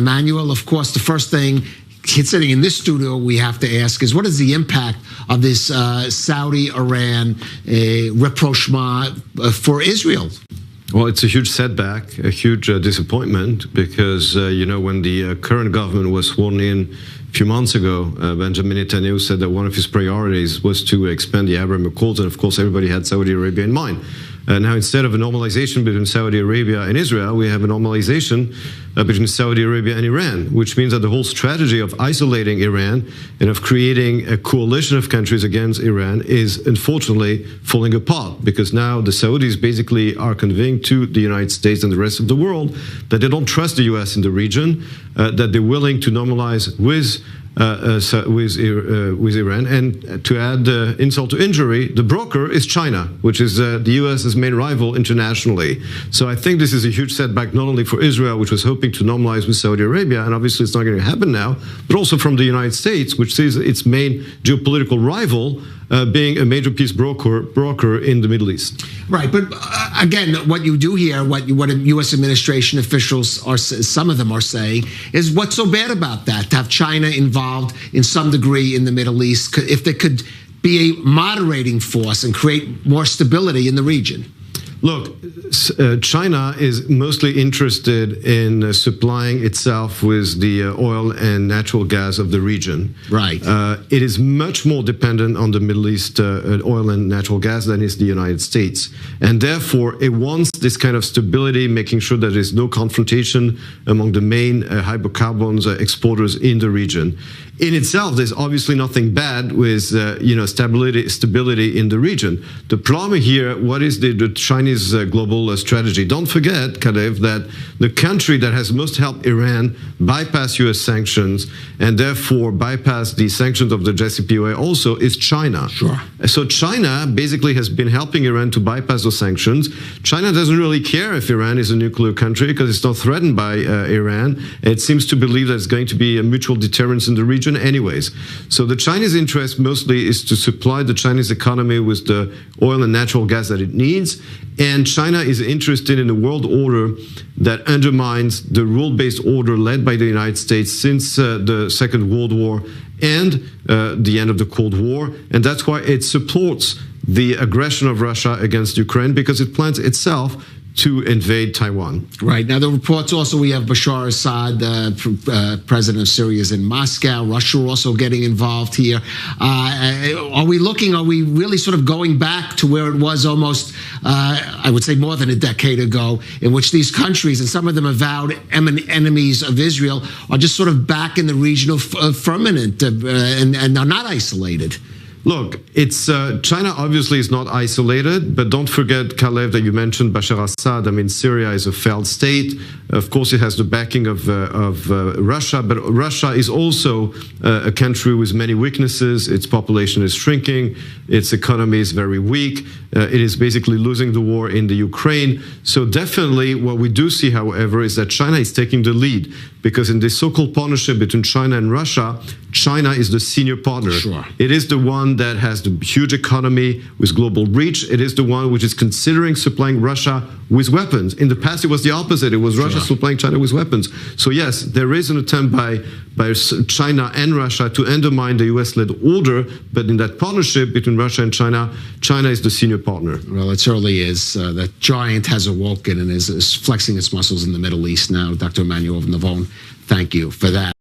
Emmanuel, of course, the first thing sitting in this studio we have to ask is, what is the impact of this Saudi-Iran rapprochement for Israel? Well, it's a huge setback, a huge disappointment, because, when the current government was sworn in a few months ago, Benjamin Netanyahu said that one of his priorities was to expand the Abraham Accords, and of course everybody had Saudi Arabia in mind. Now, instead of a normalization between Saudi Arabia and Israel, we have a normalization between Saudi Arabia and Iran, which means that the whole strategy of isolating Iran and of creating a coalition of countries against Iran is unfortunately falling apart, because now the Saudis basically are conveying to the United States and the rest of the world that they don't trust the US in the region, that they're willing to normalize with Iran. And to add insult to injury, the broker is China, which is the US's main rival internationally. So I think this is a huge setback, not only for Israel, which was hoping to normalize with Saudi Arabia, and obviously it's not going to happen now, but also from the United States, which sees its main geopolitical rival being a major peace broker in the Middle East. Right, but again, what you do here, what U.S. administration officials are, some of them are saying, is what's so bad about that, to have China involved in some degree in the Middle East, if there could be a moderating force and create more stability in the region? Look, China is mostly interested in supplying itself with the oil and natural gas of the region. Right. It is much more dependent on the Middle East oil and natural gas than is the United States. And therefore, it wants this kind of stability, making sure that there is no confrontation among the main hydrocarbons exporters in the region. In itself, there's obviously nothing bad with stability in the region. The problem here, what is the Chinese global strategy? Don't forget, Kalev, that the country that has most helped Iran bypass US sanctions and therefore bypass the sanctions of the JCPOA also is China. Sure. So China basically has been helping Iran to bypass those sanctions. China doesn't really care if Iran is a nuclear country because it's not threatened by Iran. It seems to believe that it's going to be a mutual deterrence in the region anyways. So the Chinese interest mostly is to supply the Chinese economy with the oil and natural gas that it needs. And China is interested in a world order that undermines the rule-based order led by the United States since the Second World War and the end of the Cold War. And that's why it supports the aggression of Russia against Ukraine, because it plans itself to invade Taiwan. Right. Now, the reports also, we have Bashar Assad, president of Syria, is in Moscow. Russia also getting involved here. Are we really sort of going back to where it was almost, I would say more than a decade ago, in which these countries, and some of them avowed enemies of Israel, are just sort of back in the regional firmament and are not isolated? Look, it's China obviously is not isolated, but don't forget, Kalev, that you mentioned Bashar Assad. I mean, Syria is a failed state. Of course, it has the backing of Russia, but Russia is also a country with many weaknesses. Its population is shrinking. Its economy is very weak. It is basically losing the war in the Ukraine. So definitely what we do see, however, is that China is taking the lead, because in this so-called partnership between China and Russia, China is the senior partner. Sure. It is the one that has the huge economy with global reach. It is the one which is considering supplying Russia with weapons. In the past, it was the opposite. It was Russia supplying China with weapons. So yes, there is an attempt by China and Russia to undermine the US-led order, but in that partnership between Russia and China, China is the senior partner. Well, it certainly is. That giant has awoken and is flexing its muscles in the Middle East now. Dr. Emmanuel Navon, thank you for that.